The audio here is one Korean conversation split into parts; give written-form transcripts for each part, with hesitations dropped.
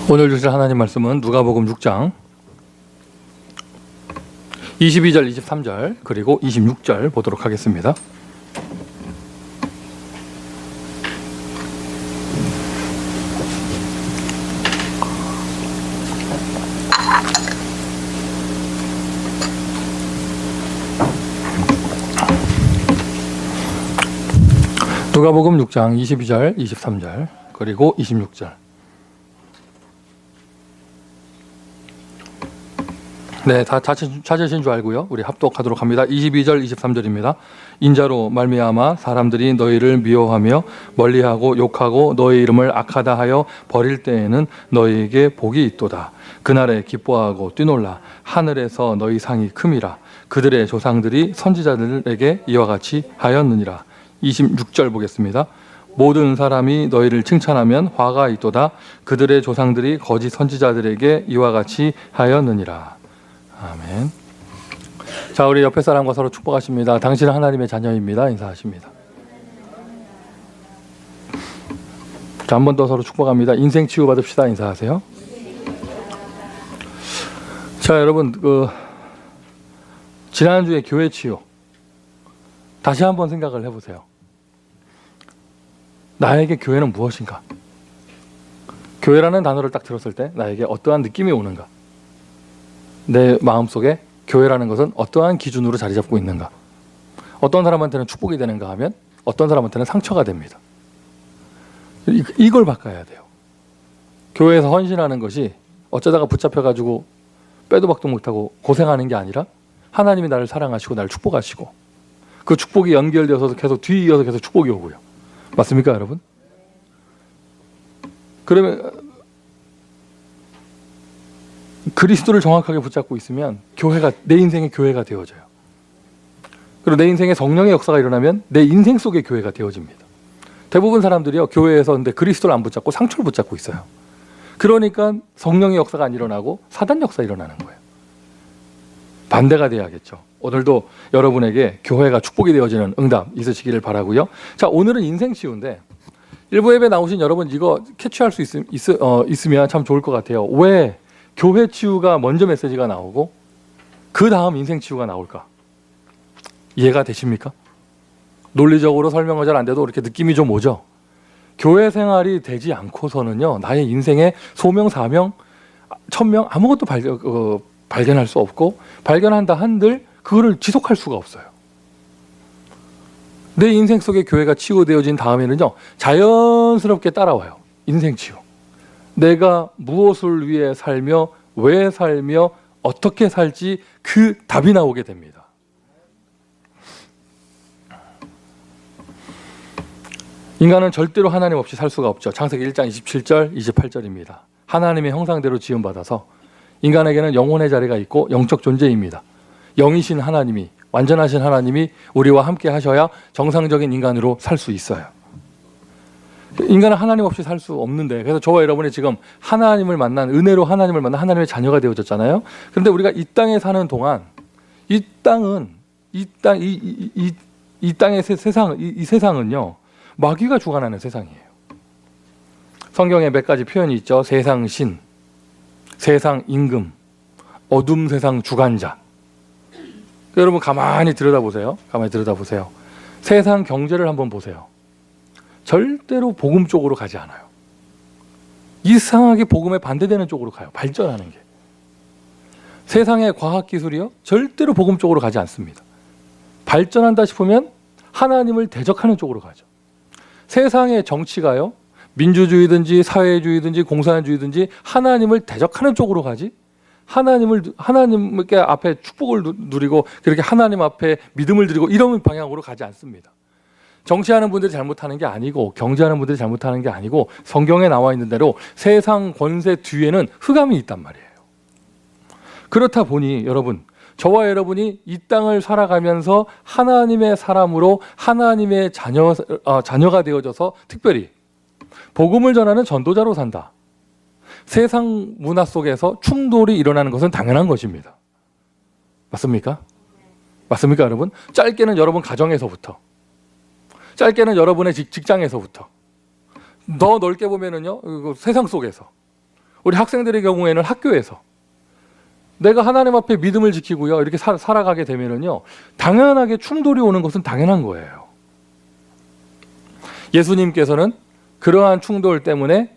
오늘 주실 하나님 말씀은 누가복음 6장 22절, 23절 그리고 26절 보도록 하겠습니다. 누가복음 6장 22절, 23절 그리고 26절. 네, 다 찾으신 줄 알고요. 우리 합독하도록 합니다. 22절, 23절입니다. 인자로 말미암아 사람들이 너희를 미워하며 멀리하고 욕하고 너희 이름을 악하다 하여 버릴 때에는 너희에게 복이 있도다. 그날에 기뻐하고 뛰놀라. 하늘에서 너희 상이 큼이라. 그들의 조상들이 선지자들에게 이와 같이 하였느니라. 26절 보겠습니다. 모든 사람이 너희를 칭찬하면 화가 있도다. 그들의 조상들이 거짓 선지자들에게 이와 같이 하였느니라. 아멘. 자, 우리 옆에 사람과 서로 축복하십니다. 당신은 하나님의 자녀입니다. 인사하십니다. 자, 한 번 더 서로 축복합니다. 인생 치유 받읍시다. 인사하세요. 자, 여러분, 지난주에 교회 치유 다시 한번 생각을 해보세요. 나에게 교회는 무엇인가? 교회라는 단어를 딱 들었을 때 나에게 어떠한 느낌이 오는가? 내 마음속에 교회라는 것은 어떠한 기준으로 자리 잡고 있는가? 어떤 사람한테는 축복이 되는가 하면 어떤 사람한테는 상처가 됩니다. 이걸 바꿔야 돼요. 교회에서 헌신하는 것이 어쩌다가 붙잡혀가지고 빼도 박도 못하고 고생하는 게 아니라 하나님이 나를 사랑하시고 나를 축복하시고 그 축복이 연결되어서 계속 뒤이어서 계속 축복이 오고요. 맞습니까, 여러분? 그러면 그리스도를 정확하게 붙잡고 있으면 교회가 내 인생의 교회가 되어져요. 그리고 내 인생에 성령의 역사가 일어나면 내 인생 속의 교회가 되어집니다. 대부분 사람들이요, 교회에서 근데 그리스도를 안 붙잡고 상처를 붙잡고 있어요. 그러니까 성령의 역사가 안 일어나고 사단 역사 일어나는 거예요. 반대가 돼야겠죠. 오늘도 여러분에게 교회가 축복이 되어지는 응답 있으시기를 바라고요. 자, 오늘은 인생 치유인데 일부 예배 나오신 여러분 이거 캐치할 수 있으면 참 좋을 것 같아요. 왜 교회 치유가 먼저 메시지가 나오고 그 다음 인생 치유가 나올까? 이해가 되십니까? 논리적으로 설명은 잘 안 돼도 이렇게 느낌이 좀 오죠? 교회 생활이 되지 않고서는요, 나의 인생의 소명, 사명, 천명 아무것도 발견할 수 없고 발견한다 한들 그거를 지속할 수가 없어요. 내 인생 속에 교회가 치유되어진 다음에는요, 자연스럽게 따라와요. 인생 치유. 내가 무엇을 위해 살며 왜 살며 어떻게 살지 그 답이 나오게 됩니다. 인간은 절대로 하나님 없이 살 수가 없죠. 창세기 1장 27절, 28절입니다. 하나님의 형상대로 지음받아서 인간에게는 영혼의 자리가 있고 영적 존재입니다. 영이신 하나님이, 완전하신 하나님이 우리와 함께 하셔야 정상적인 인간으로 살 수 있어요. 인간은 하나님 없이 살 수 없는데, 그래서 저와 여러분이 지금 하나님을 만난, 은혜로 하나님을 만난 하나님의 자녀가 되어졌잖아요. 그런데 우리가 이 땅에 사는 동안 이 땅의 세상은요, 마귀가 주관하는 세상이에요. 성경에 몇 가지 표현이 있죠. 세상 신, 세상 임금, 어둠 세상 주관자. 여러분 가만히 들여다보세요. 세상 경제를 한번 보세요. 절대로 복음 쪽으로 가지 않아요. 이상하게 복음에 반대되는 쪽으로 가요. 발전하는 게. 세상의 과학기술이요, 절대로 복음 쪽으로 가지 않습니다. 발전한다 싶으면 하나님을 대적하는 쪽으로 가죠. 세상의 정치가요, 민주주의든지 사회주의든지 공산주의든지 하나님을 대적하는 쪽으로 가지, 하나님께 앞에 축복을 누리고 그렇게 하나님 앞에 믿음을 드리고 이런 방향으로 가지 않습니다. 정치하는 분들이 잘못하는 게 아니고 경제하는 분들이 잘못하는 게 아니고 성경에 나와 있는 대로 세상 권세 뒤에는 흑암이 있단 말이에요. 그렇다 보니 여러분, 저와 여러분이 이 땅을 살아가면서 하나님의 사람으로 하나님의 자녀가 되어져서 특별히 복음을 전하는 전도자로 산다. 세상 문화 속에서 충돌이 일어나는 것은 당연한 것입니다. 맞습니까? 맞습니까, 여러분? 짧게는 여러분 가정에서부터, 짧게는 여러분의 직장에서부터, 더 넓게 보면은요, 세상 속에서 우리 학생들의 경우에는 학교에서 내가 하나님 앞에 믿음을 지키고요, 이렇게 살아가게 되면은요, 당연하게 충돌이 오는 것은 당연한 거예요. 예수님께서는 그러한 충돌 때문에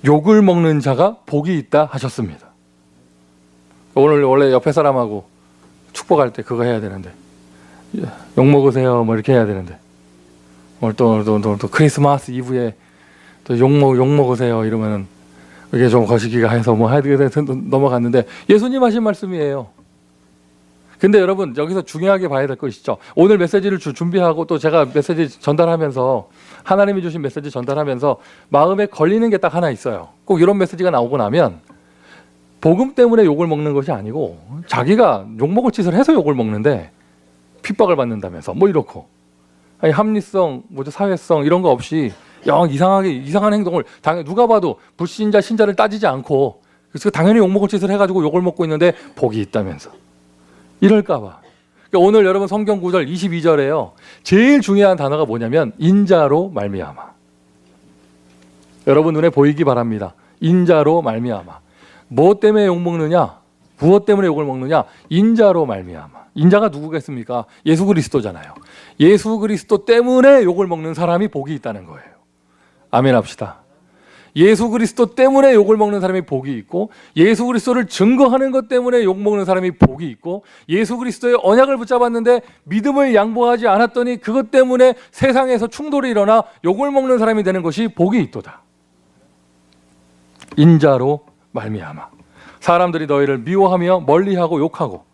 욕을 먹는 자가 복이 있다 하셨습니다. 오늘 원래 옆에 사람하고 축복할 때 그거 해야 되는데, 욕 먹으세요 뭐 이렇게 해야 되는데, 오늘 또 크리스마스 이브에 또 욕 먹으세요 이러면은 이게 좀 거시기가 해서 뭐 하게 돼서 넘어갔는데, 예수님 하신 말씀이에요. 근데 여러분, 여기서 중요하게 봐야 될 것이죠. 오늘 메시지를 준비하고 또 제가 메시지 전달하면서, 하나님이 주신 메시지 전달하면서 마음에 걸리는 게 딱 하나 있어요. 꼭 이런 메시지가 나오고 나면 복음 때문에 욕을 먹는 것이 아니고 자기가 욕먹을 짓을 해서 욕을 먹는데 핍박을 받는다면서 뭐 이렇고, 아니 합리성, 뭐죠, 사회성 이런 거 없이 이상한 행동을 누가 봐도 불신자 신자를 따지지 않고, 그래서 당연히 욕먹을 짓을 해가지고 욕을 먹고 있는데 복이 있다면서 이럴까봐. 그러니까 오늘 여러분 성경 구절 22절에요, 제일 중요한 단어가 뭐냐면 인자로 말미암아. 여러분 눈에 보이기 바랍니다. 인자로 말미암아. 무엇 때문에 욕 먹느냐? 무엇 때문에 욕을 먹느냐? 인자로 말미암아. 인자가 누구겠습니까? 예수 그리스도잖아요. 예수 그리스도 때문에 욕을 먹는 사람이 복이 있다는 거예요. 아멘 합시다. 예수 그리스도 때문에 욕을 먹는 사람이 복이 있고, 예수 그리스도를 증거하는 것 때문에 욕 먹는 사람이 복이 있고, 예수 그리스도의 언약을 붙잡았는데 믿음을 양보하지 않았더니 그것 때문에 세상에서 충돌이 일어나 욕을 먹는 사람이 되는 것이 복이 있도다. 인자로 말미암아. 사람들이 너희를 미워하며 멀리하고 욕하고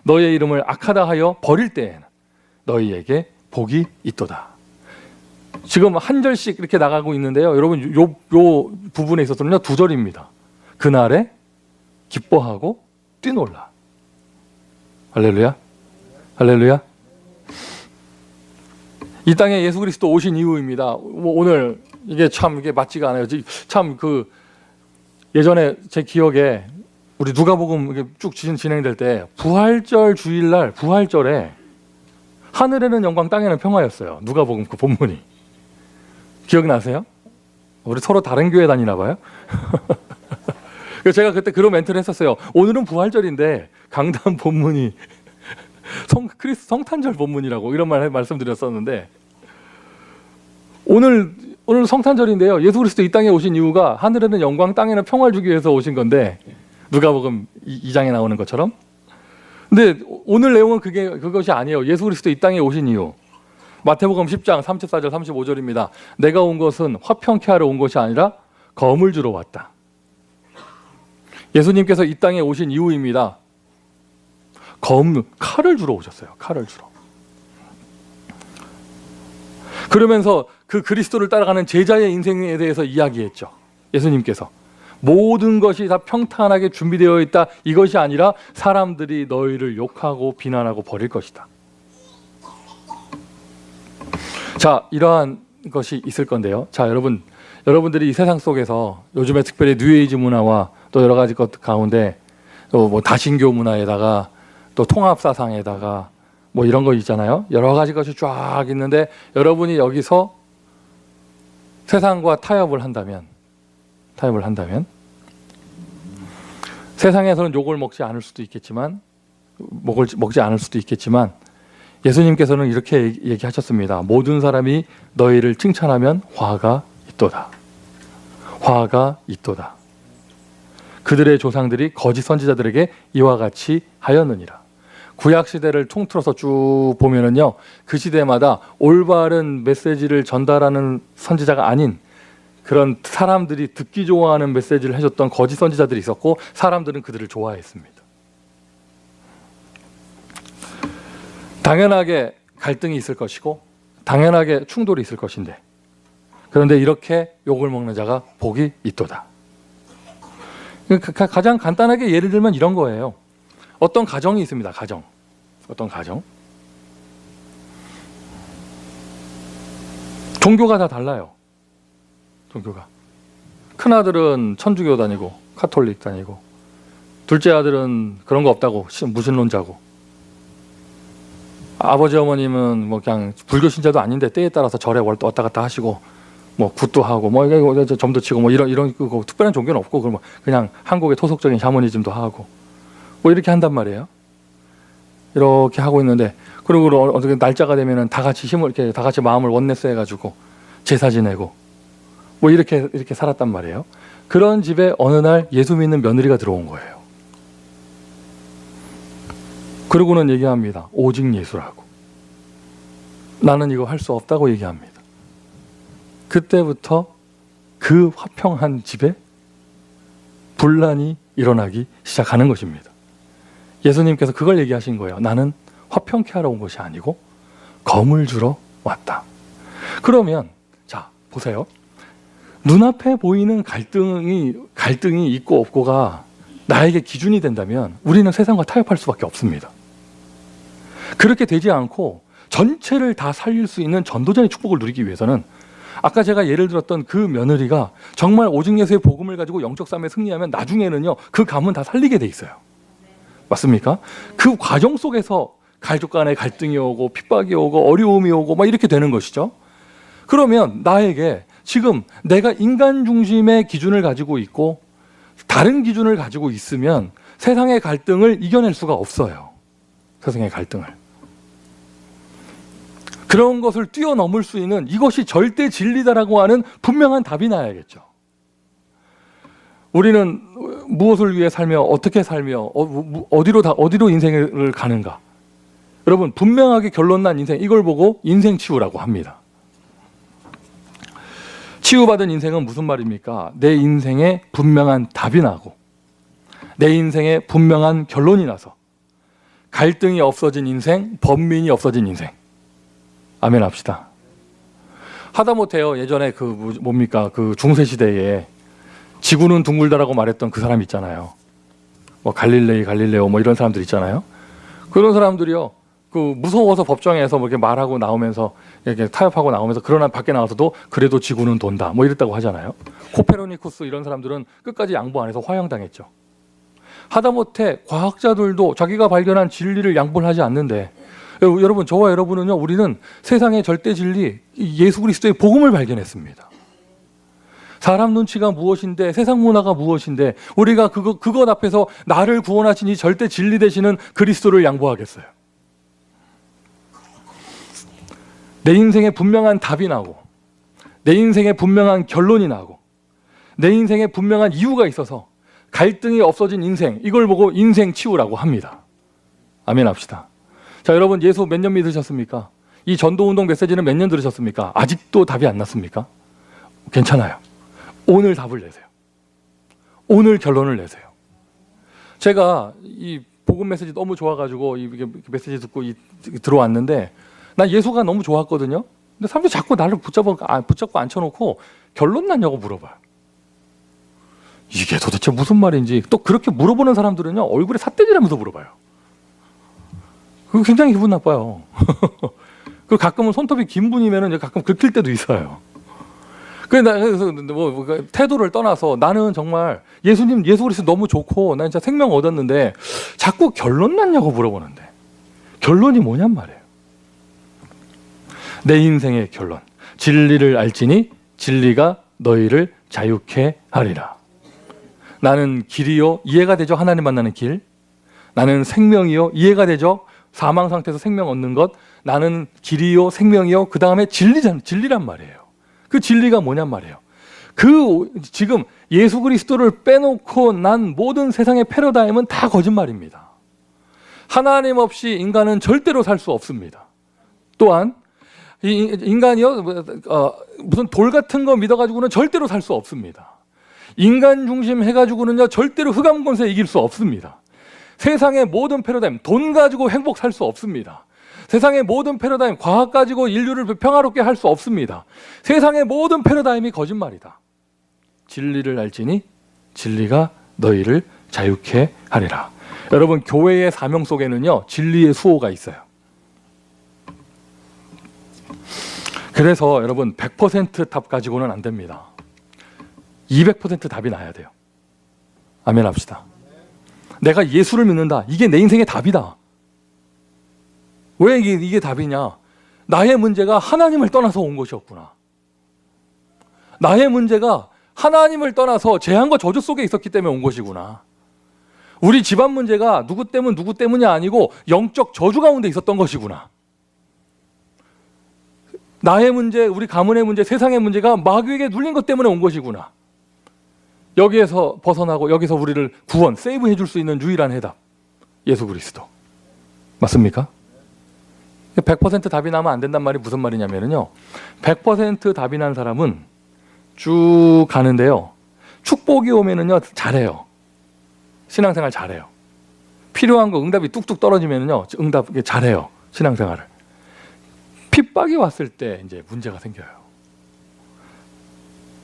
너희의 이름을 악하다 하여 버릴 때에는 너희에게 복이 있도다. 지금 한 절씩 이렇게 나가고 있는데요, 여러분 요 부분에 있어서는요 2절입니다. 그날에 기뻐하고 뛰놀라. 할렐루야, 할렐루야. 이 땅에 예수 그리스도 오신 이유입니다. 오늘 이게 참 이게 맞지가 않아요. 참 예전에 제 기억에 우리 누가복음 쭉 진행될 때 부활절 주일날 부활절에 하늘에는 영광 땅에는 평화였어요. 누가복음 그 본문이 기억나세요? 우리 서로 다른 교회 다니나 봐요. 그래서 제가 그때 그런 멘트를 했었어요. 오늘은 부활절인데 강단 본문이 성탄절 본문이라고 이런 말씀드렸었는데, 오늘 성탄절인데요, 예수 그리스도 이 땅에 오신 이유가 하늘에는 영광 땅에는 평화를 주기 위해서 오신 건데, 누가복음 2장에 나오는 것처럼. 근데 오늘 내용은 그것이 아니에요. 예수 그리스도 이 땅에 오신 이유, 마태복음 10장 34절 35절입니다. 내가 온 것은 화평케 하러 온 것이 아니라 검을 주러 왔다. 예수님께서 이 땅에 오신 이유입니다. 칼을 주러 오셨어요. 칼을 주러. 그러면서 그 그리스도를 따라가는 제자의 인생에 대해서 이야기했죠. 예수님께서 모든 것이 다 평탄하게 준비되어 있다, 이것이 아니라 사람들이 너희를 욕하고 비난하고 버릴 것이다. 자, 이러한 것이 있을 건데요. 자, 여러분들이 이 세상 속에서 요즘에 특별히 뉴에이지 문화와 또 여러 가지 것 가운데 또 뭐 다신교 문화에다가 또 통합 사상에다가 뭐 이런 거 있잖아요. 여러 가지 것이 쫙 있는데, 여러분이 여기서 세상과 타협을 한다면 세상에서는 욕을 먹지 않을 수도 있겠지만, 먹지 않을 수도 있겠지만, 예수님께서는 이렇게 얘기하셨습니다. 모든 사람이 너희를 칭찬하면 화가 있도다. 화가 있도다. 그들의 조상들이 거짓 선지자들에게 이와 같이 하였느니라. 구약 시대를 통틀어서 쭉 보면은요, 그 시대마다 올바른 메시지를 전달하는 선지자가 아닌 그런 사람들이 듣기 좋아하는 메시지를 해줬던 거짓 선지자들이 있었고, 사람들은 그들을 좋아했습니다. 당연하게 갈등이 있을 것이고 당연하게 충돌이 있을 것인데, 그런데 이렇게 욕을 먹는 자가 복이 있도다. 가장 간단하게 예를 들면 이런 거예요. 어떤 가정이 있습니다. 어떤 가정. 종교가 다 달라요. 종교가. 큰아들은 천주교 다니고 카톨릭 다니고, 둘째 아들은 그런 거 없다고 무신론자고, 아버지 어머님은 뭐 그냥 불교 신자도 아닌데 때에 따라서 절에 왔다 갔다 하시고 뭐 굿도 하고 뭐 이거 점도 치고 뭐 이런 그 특별한 종교는 없고 그냥 한국의 토속적인 샤머니즘도 하고 뭐 이렇게 한단 말이에요. 이렇게 하고 있는데 그리고 어떻게 날짜가 되면은 다 같이 힘을 이렇게 다 같이 마음을 원내스 해가지고 제사 지내고 뭐 이렇게 살았단 말이에요. 그런 집에 어느 날 예수 믿는 며느리가 들어온 거예요. 그러고는 얘기합니다. 오직 예수라고. 나는 이거 할 수 없다고 얘기합니다. 그때부터 그 화평한 집에 분란이 일어나기 시작하는 것입니다. 예수님께서 그걸 얘기하신 거예요. 나는 화평케 하러 온 것이 아니고 검을 주러 왔다. 그러면 자 보세요. 눈앞에 보이는 갈등이 있고 없고가 나에게 기준이 된다면 우리는 세상과 타협할 수밖에 없습니다. 그렇게 되지 않고 전체를 다 살릴 수 있는 전도자의 축복을 누리기 위해서는 아까 제가 예를 들었던 그 며느리가 정말 오직 예수의 복음을 가지고 영적 싸움에 승리하면 나중에는요 그 가문 다 살리게 돼 있어요. 맞습니까? 그 과정 속에서 가족 간의 갈등이 오고 핍박이 오고 어려움이 오고 막 이렇게 되는 것이죠. 그러면 나에게 지금 내가 인간 중심의 기준을 가지고 있고 다른 기준을 가지고 있으면 세상의 갈등을 이겨낼 수가 없어요. 세상의 갈등을. 그런 것을 뛰어넘을 수 있는 이것이 절대 진리다라고 하는 분명한 답이 나야겠죠. 우리는 무엇을 위해 살며 어떻게 살며 어디로 인생을 가는가. 여러분 분명하게 결론 난 인생 이걸 보고 인생 치유라고 합니다. 치유받은 인생은 무슨 말입니까? 내 인생에 분명한 답이 나고 내 인생에 분명한 결론이 나서 갈등이 없어진 인생, 번민이 없어진 인생. 아멘 합시다. 하다못해요. 예전에 그 중세 시대에 지구는 둥글다라고 말했던 그 사람 있잖아요. 뭐 갈릴레오 뭐 이런 사람들 있잖아요. 그런 사람들이요. 그 무서워서 법정에서 뭐 이렇게 말하고 나오면서 이렇게 타협하고 나오면서 그러나 밖에 나와서도 그래도 지구는 돈다 뭐 이랬다고 하잖아요. 코페르니쿠스 이런 사람들은 끝까지 양보 안 해서 화형당했죠. 하다못해 과학자들도 자기가 발견한 진리를 양보를 하지 않는데 여러분 저와 여러분은요 우리는 세상의 절대 진리 예수 그리스도의 복음을 발견했습니다. 사람 눈치가 무엇인데 세상 문화가 무엇인데 우리가 그것 앞에서 나를 구원하신 이 절대 진리 되시는 그리스도를 양보하겠어요. 내 인생에 분명한 답이 나고 내 인생에 분명한 결론이 나고 내 인생에 분명한 이유가 있어서 갈등이 없어진 인생 이걸 보고 인생 치유라고 합니다. 아멘 합시다. 자 여러분 예수 몇 년 믿으셨습니까? 이 전도운동 메시지는 몇 년 들으셨습니까? 아직도 답이 안 났습니까? 괜찮아요. 오늘 답을 내세요. 오늘 결론을 내세요. 제가 이 복음 메시지 너무 좋아가지고 이게 메시지 듣고 들어왔는데 나 예수가 너무 좋았거든요. 근데 사람들이 자꾸 나를 붙잡고 앉혀놓고 결론 났냐고 물어봐요. 이게 도대체 무슨 말인지 또 그렇게 물어보는 사람들은요 얼굴에 삿대질하면서 물어봐요. 그거 굉장히 기분 나빠요. 그 가끔은 손톱이 긴 분이면은 가끔 긁힐 때도 있어요. 그래서 뭐 태도를 떠나서 나는 정말 예수 그리스도 너무 좋고 난 진짜 생명 얻었는데 자꾸 결론 났냐고 물어보는데 결론이 뭐냔 말이에요. 내 인생의 결론. 진리를 알지니 진리가 너희를 자유케 하리라. 나는 길이요 이해가 되죠. 하나님 만나는 길. 나는 생명이요 이해가 되죠. 사망 상태에서 생명 얻는 것. 나는 길이요 생명이요 그 다음에 진리란 말이에요. 그 진리가 뭐냔 말이에요. 지금 예수 그리스도를 빼놓고 난 모든 세상의 패러다임은 다 거짓말입니다. 하나님 없이 인간은 절대로 살 수 없습니다. 또한 인간이요 무슨 돌 같은 거 믿어가지고는 절대로 살 수 없습니다. 인간 중심 해가지고는요 절대로 흑암 권세 이길 수 없습니다. 세상의 모든 패러다임 돈 가지고 행복 살 수 없습니다. 세상의 모든 패러다임 과학 가지고 인류를 평화롭게 할 수 없습니다. 세상의 모든 패러다임이 거짓말이다. 진리를 알지니 진리가 너희를 자유케 하리라. 여러분 교회의 사명 속에는요 진리의 수호가 있어요. 그래서 여러분 100% 답 가지고는 안 됩니다. 200% 답이 나야 돼요. 아멘 합시다. 내가 예수를 믿는다. 이게 내 인생의 답이다. 왜 이게 답이냐? 나의 문제가 하나님을 떠나서 온 것이었구나. 나의 문제가 하나님을 떠나서 재앙과 저주 속에 있었기 때문에 온 것이구나. 우리 집안 문제가 누구 때문이 아니고 영적 저주 가운데 있었던 것이구나. 나의 문제, 우리 가문의 문제, 세상의 문제가 마귀에게 눌린 것 때문에 온 것이구나. 여기에서 벗어나고 여기서 우리를 구원, 세이브해 줄 수 있는 유일한 해답, 예수 그리스도. 맞습니까? 100% 답이 나면 안 된단 말이 무슨 말이냐면요, 100% 답이 난 사람은 쭉 가는데요, 축복이 오면은요 잘해요. 신앙생활 잘해요. 필요한 거 응답이 뚝뚝 떨어지면은요 응답 잘해요. 신앙생활을. 핍박이 왔을 때 이제 문제가 생겨요.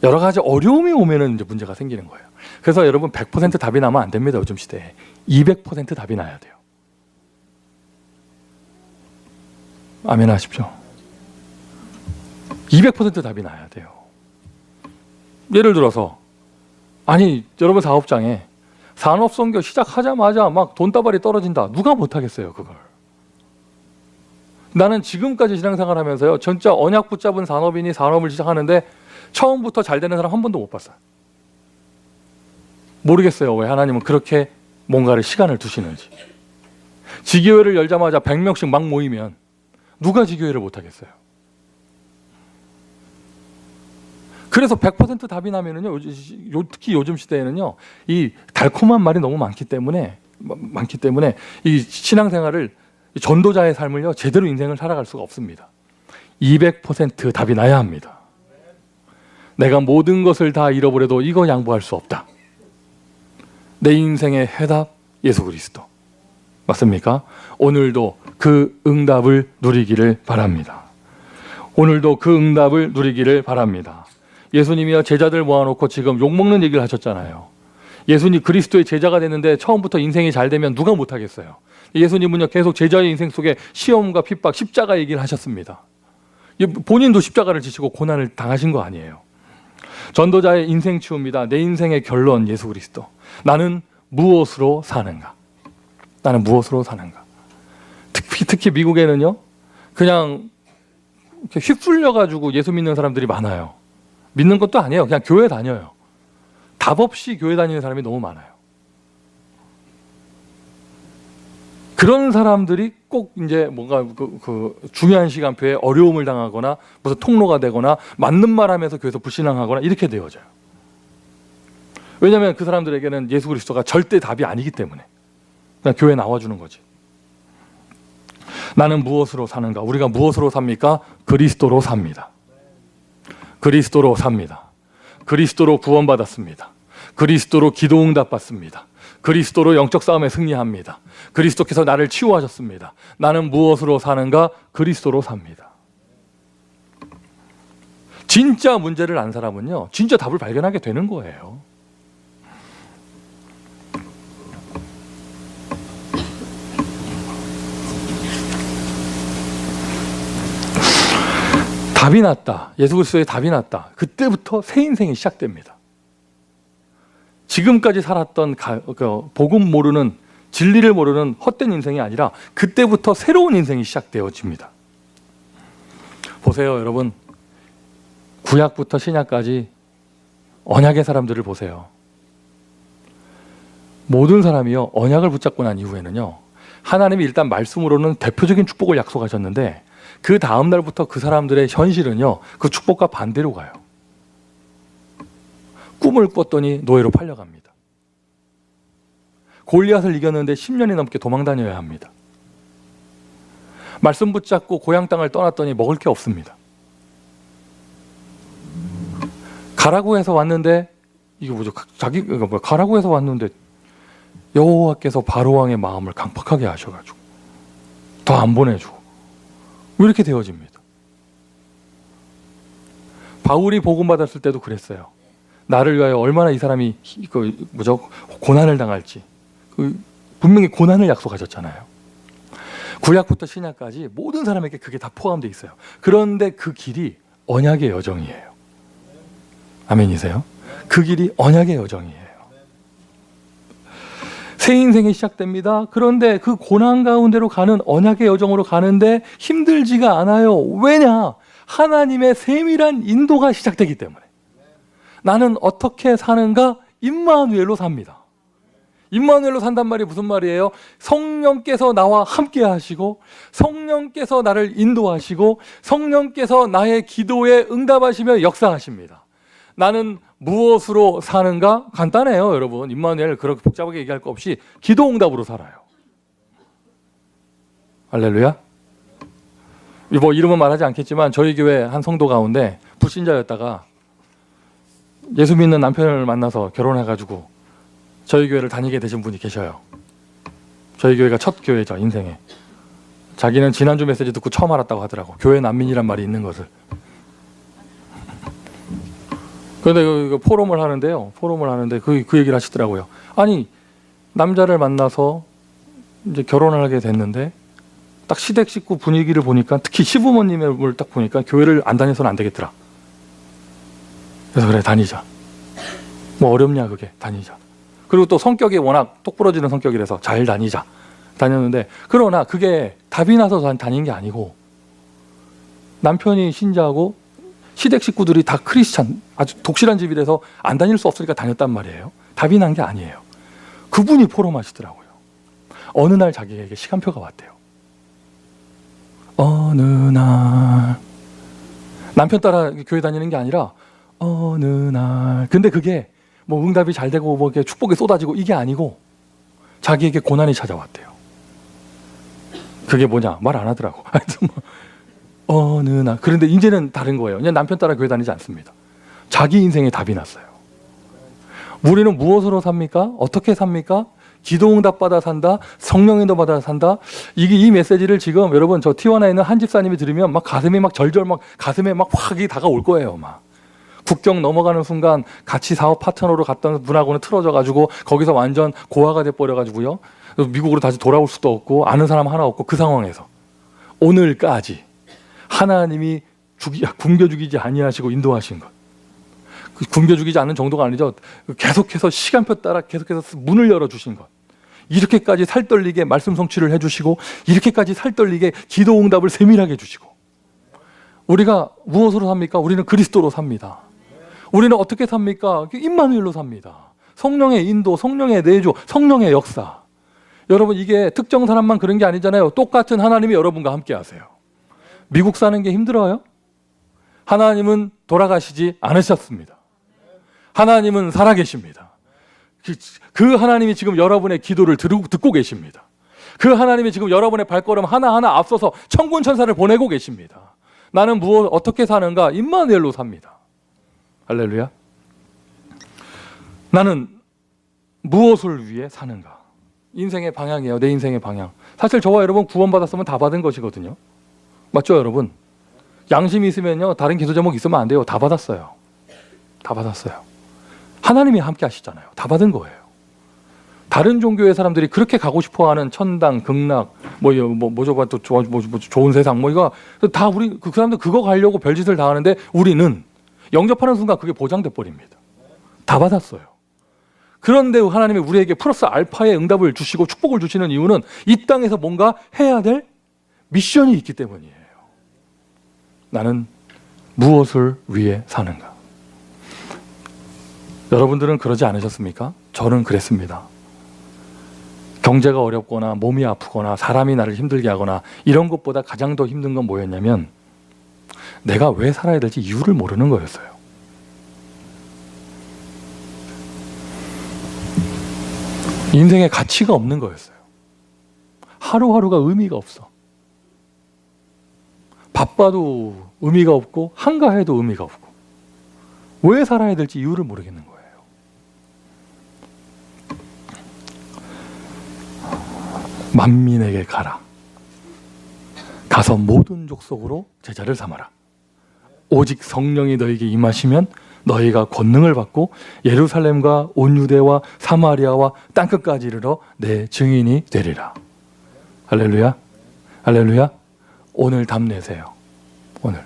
여러 가지 어려움이 오면은 이제 문제가 생기는 거예요. 그래서 여러분 100% 답이 나면 안 됩니다. 요즘 시대에 200% 답이 나야 돼요. 아멘 하십시오. 200% 답이 나야 돼요. 예를 들어서, 아니 여러분 사업장에 산업선교 시작하자마자 막 돈다발이 떨어진다. 누가 못하겠어요 그걸. 나는 지금까지 신앙생활 하면서요, 진짜 언약 붙잡은 산업인이 산업을 시작하는데 처음부터 잘 되는 사람 한 번도 못 봤어요. 모르겠어요 왜 하나님은 그렇게 뭔가를 시간을 두시는지. 지교회를 열자마자 100명씩 막 모이면 누가 지교회를 못하겠어요. 그래서 100% 답이 나면은요, 특히 요즘 시대에는요, 이 달콤한 말이 너무 많기 때문에 이 신앙생활을, 전도자의 삶을요 제대로 인생을 살아갈 수가 없습니다. 200% 답이 나야 합니다. 내가 모든 것을 다 잃어버려도 이거 양보할 수 없다. 내 인생의 해답, 예수 그리스도. 맞습니까? 오늘도 그 응답을 누리기를 바랍니다. 오늘도 그 응답을 누리기를 바랍니다. 예수님이요 제자들 모아놓고 지금 욕먹는 얘기를 하셨잖아요. 예수님 그리스도의 제자가 됐는데 처음부터 인생이 잘 되면 누가 못하겠어요. 예수님은요 계속 제자의 인생 속에 시험과 핍박, 십자가 얘기를 하셨습니다. 본인도 십자가를 지시고 고난을 당하신 거 아니에요. 전도자의 인생 치유입니다. 내 인생의 결론, 예수 그리스도. 나는 무엇으로 사는가? 나는 무엇으로 사는가? 특히 미국에는요 그냥 휩쓸려가지고 예수 믿는 사람들이 많아요. 믿는 것도 아니에요. 그냥 교회 다녀요. 답 없이 교회 다니는 사람이 너무 많아요. 그런 사람들이 꼭 이제 뭔가 그 중요한 시간표에 어려움을 당하거나 무슨 통로가 되거나 맞는 말 하면서 교회에서 불신앙하거나 이렇게 되어져요. 왜냐하면 그 사람들에게는 예수 그리스도가 절대 답이 아니기 때문에 그냥 교회에 나와주는 거지. 나는 무엇으로 사는가? 우리가 무엇으로 삽니까? 그리스도로 삽니다. 그리스도로 삽니다. 그리스도로 구원받았습니다. 그리스도로 기도응답 받습니다. 그리스도로 영적 싸움에 승리합니다. 그리스도께서 나를 치유하셨습니다. 나는 무엇으로 사는가? 그리스도로 삽니다. 진짜 문제를 안 사람은요 진짜 답을 발견하게 되는 거예요. 답이 났다. 예수 그리스도의 답이 났다. 그때부터 새 인생이 시작됩니다. 지금까지 살았던 복음 모르는, 진리를 모르는 헛된 인생이 아니라 그때부터 새로운 인생이 시작되어집니다. 보세요 여러분, 구약부터 신약까지 언약의 사람들을 보세요. 모든 사람이요 언약을 붙잡고 난 이후에는요 하나님이 일단 말씀으로는 대표적인 축복을 약속하셨는데 그 다음 날부터 그 사람들의 현실은요 그 축복과 반대로 가요. 꿈을 꿨더니 노예로 팔려갑니다. 골리앗을 이겼는데 10년이 넘게 도망 다녀야 합니다. 말씀 붙잡고 고향 땅을 떠났더니 먹을 게 없습니다. 가라고 해서 왔는데 이게 뭐죠? 가라고 해서 왔는데 여호와께서 바로왕의 마음을 강팍하게 하셔가지고 더 안 보내주고 이렇게 되어집니다. 바울이 복음 받았을 때도 그랬어요. 나를 위하여 얼마나 이 사람이 고난을 당할지 분명히 고난을 약속하셨잖아요. 구약부터 신약까지 모든 사람에게 그게 다 포함되어 있어요. 그런데 그 길이 언약의 여정이에요. 아멘이세요? 그 길이 언약의 여정이에요. 새 인생이 시작됩니다. 그런데 그 고난 가운데로 가는 언약의 여정으로 가는데 힘들지가 않아요. 왜냐? 하나님의 세밀한 인도가 시작되기 때문에. 나는 어떻게 사는가? 임마누엘로 삽니다. 임마누엘로 산단 말이 무슨 말이에요? 성령께서 나와 함께 하시고 성령께서 나를 인도하시고 성령께서 나의 기도에 응답하시며 역사하십니다. 나는 무엇으로 사는가? 간단해요, 여러분. 임마누엘 그렇게 복잡하게 얘기할 거 없이 기도 응답으로 살아요. 할렐루야. 뭐 이름은 말하지 않겠지만 저희 교회 한 성도 가운데 불신자였다가 예수 믿는 남편을 만나서 결혼해가지고 저희 교회를 다니게 되신 분이 계셔요. 저희 교회가 첫 교회죠, 인생에. 자기는 지난주 메시지 듣고 처음 알았다고 하더라고. 교회 난민이란 말이 있는 것을. 그런데 포럼을 하는데요. 포럼을 하는데 그 얘기를 하시더라고요. 아니, 남자를 만나서 이제 결혼을 하게 됐는데 딱 시댁 식구 분위기를 보니까 특히 시부모님을 딱 보니까 교회를 안 다녀서는 안 되겠더라. 그래서 그래, 다니자. 뭐 어렵냐 그게, 다니자. 그리고 또 성격이 워낙 똑부러지는 성격이라서 잘 다니자. 다녔는데 그러나 그게 답이 나서 다닌 게 아니고 남편이 신자하고 시댁 식구들이 다 크리스찬, 아주 독실한 집이라서 안 다닐 수 없으니까 다녔단 말이에요. 답이 난 게 아니에요. 그분이 포럼하시더라고요. 어느 날 자기에게 시간표가 왔대요. 어느 날 남편 따라 교회 다니는 게 아니라 어느 날, 근데 그게 뭐 응답이 잘 되고 뭐 이렇게 축복이 쏟아지고 이게 아니고 자기에게 고난이 찾아왔대요. 그게 뭐냐? 말 안 하더라고. 하여튼 뭐 어느 날, 그런데 이제는 다른 거예요. 그냥 남편 따라 교회 다니지 않습니다. 자기 인생에 답이 났어요. 우리는 무엇으로 삽니까? 어떻게 삽니까? 기도 응답 받아 산다, 성령 인도 받아 산다. 이 메시지를 지금 여러분 저 T1에 있는 한 집사님이 들으면 막 가슴이 막 절절 막 가슴에 막 확이 다가올 거예요. 막 국경 넘어가는 순간 같이 사업 파트너로 갔던 분하고는 틀어져 가지고 거기서 완전 고아가 돼 버려 가지고요. 미국으로 다시 돌아올 수도 없고 아는 사람 하나 없고 그 상황에서 오늘까지 하나님이 굶겨 죽이지 아니하시고 인도하신 것. 굶겨 죽이지 않는 정도가 아니죠. 계속해서 시간표 따라 계속해서 문을 열어주신 것. 이렇게까지 살떨리게 말씀 성취를 해주시고 이렇게까지 살떨리게 기도 응답을 세밀하게 해주시고 우리가 무엇으로 삽니까? 우리는 그리스도로 삽니다. 우리는 어떻게 삽니까? 임마누엘로 삽니다. 성령의 인도, 성령의 내조, 성령의 역사. 여러분 이게 특정 사람만 그런 게 아니잖아요. 똑같은 하나님이 여러분과 함께 하세요. 미국 사는 게 힘들어요? 하나님은 돌아가시지 않으셨습니다. 하나님은 살아계십니다. 그 하나님이 지금 여러분의 기도를 듣고 계십니다. 그 하나님이 지금 여러분의 발걸음 하나하나 앞서서 천군 천사를 보내고 계십니다. 나는 어떻게 사는가? 임마누엘로 삽니다. 할렐루야. 나는 무엇을 위해 사는가? 인생의 방향이에요. 내 인생의 방향. 사실 저와 여러분 구원받았으면 다 받은 것이거든요. 맞죠, 여러분? 양심이 있으면요, 다른 기도 제목 있으면 안 돼요. 다 받았어요. 다 받았어요. 하나님이 함께 하시잖아요. 다 받은 거예요. 다른 종교의 사람들이 그렇게 가고 싶어하는 천당, 극락, 또 좋은 세상, 이거 다 우리 그 사람들 그거 가려고 별짓을 다 하는데 우리는 영접하는 순간 그게 보장돼 버립니다. 다 받았어요. 그런데 하나님이 우리에게 플러스 알파의 응답을 주시고 축복을 주시는 이유는 이 땅에서 뭔가 해야 될 미션이 있기 때문이에요. 나는 무엇을 위해 사는가? 여러분들은 그러지 않으셨습니까? 저는 그랬습니다. 경제가 어렵거나 몸이 아프거나 사람이 나를 힘들게 하거나 이런 것보다 가장 더 힘든 건 뭐였냐면 내가 왜 살아야 될지 이유를 모르는 거였어요. 인생에 가치가 없는 거였어요. 하루하루가 의미가 없어. 바빠도 의미가 없고 한가해도 의미가 없고 왜 살아야 될지 이유를 모르겠는 거예요. 만민에게 가라. 가서 모든 족속으로 제자를 삼아라. 오직 성령이 너에게 임하시면 너희가 권능을 받고 예루살렘과 온 유대와 사마리아와 땅끝까지 이르러 내 증인이 되리라. 할렐루야. 할렐루야. 오늘 답 내세요. 오늘.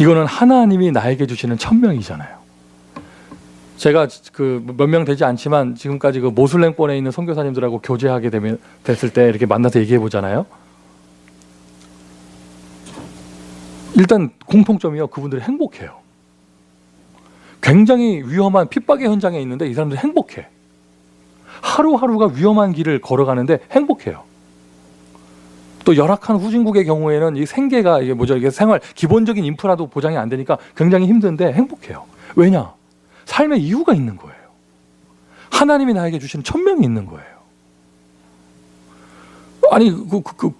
이거는 하나님이 나에게 주시는 천명이잖아요. 제가 몇 명 되지 않지만 지금까지 그 모슬렘권에 있는 선교사님들하고 교제하게 됐을 때 이렇게 만나서 얘기해 보잖아요. 일단 공통점이요. 그분들이 행복해요. 굉장히 위험한 핍박의 현장에 있는데 이 사람들이 행복해. 하루하루가 위험한 길을 걸어가는데 행복해요. 또 열악한 후진국의 경우에는 이 생계가 이게 생활 기본적인 인프라도 보장이 안 되니까 굉장히 힘든데 행복해요. 왜냐? 삶의 이유가 있는 거예요. 하나님이 나에게 주신 천명이 있는 거예요. 아니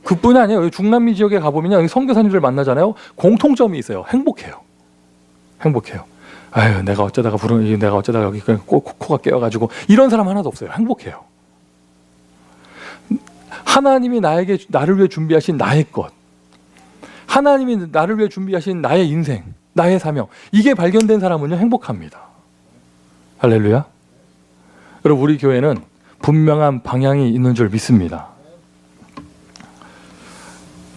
그뿐이 아니에요. 중남미 지역에 가보면 선교사님들 만나잖아요. 공통점이 있어요. 행복해요. 아유, 내가 어쩌다가 여기 코가 깨어가지고 이런 사람 하나도 없어요. 행복해요. 하나님이 나를 위해 준비하신 나의 것, 하나님이 나를 위해 준비하신 나의 인생, 나의 사명, 이게 발견된 사람은요 행복합니다. 할렐루야. 여러분, 우리 교회는 분명한 방향이 있는 줄 믿습니다.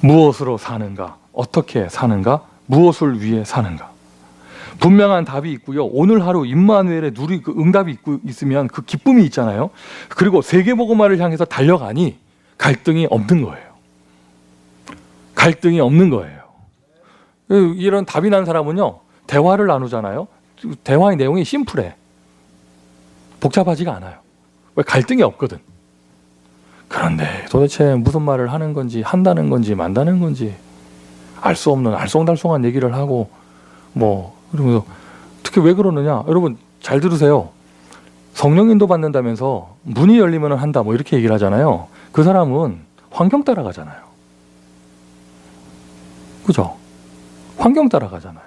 무엇으로 사는가, 어떻게 사는가, 무엇을 위해 사는가, 분명한 답이 있고요. 오늘 하루 임마누엘의 응답이 있으면 그 기쁨이 있잖아요. 그리고 세계복음화를 향해서 달려가니 갈등이 없는 거예요. 이런 답이 난 사람은요, 대화를 나누잖아요. 대화의 내용이 심플해. 복잡하지가 않아요. 왜? 갈등이 없거든. 그런데 도대체 무슨 말을 하는 건지, 한다는 건지, 만다는 건지 알 수 없는 알쏭달쏭한 얘기를 하고 그러면서 특히 왜 그러느냐? 여러분 잘 들으세요. 성령 인도 받는다면서 문이 열리면 한다 이렇게 얘기를 하잖아요. 그 사람은 환경 따라가잖아요. 그죠? 환경 따라가잖아요.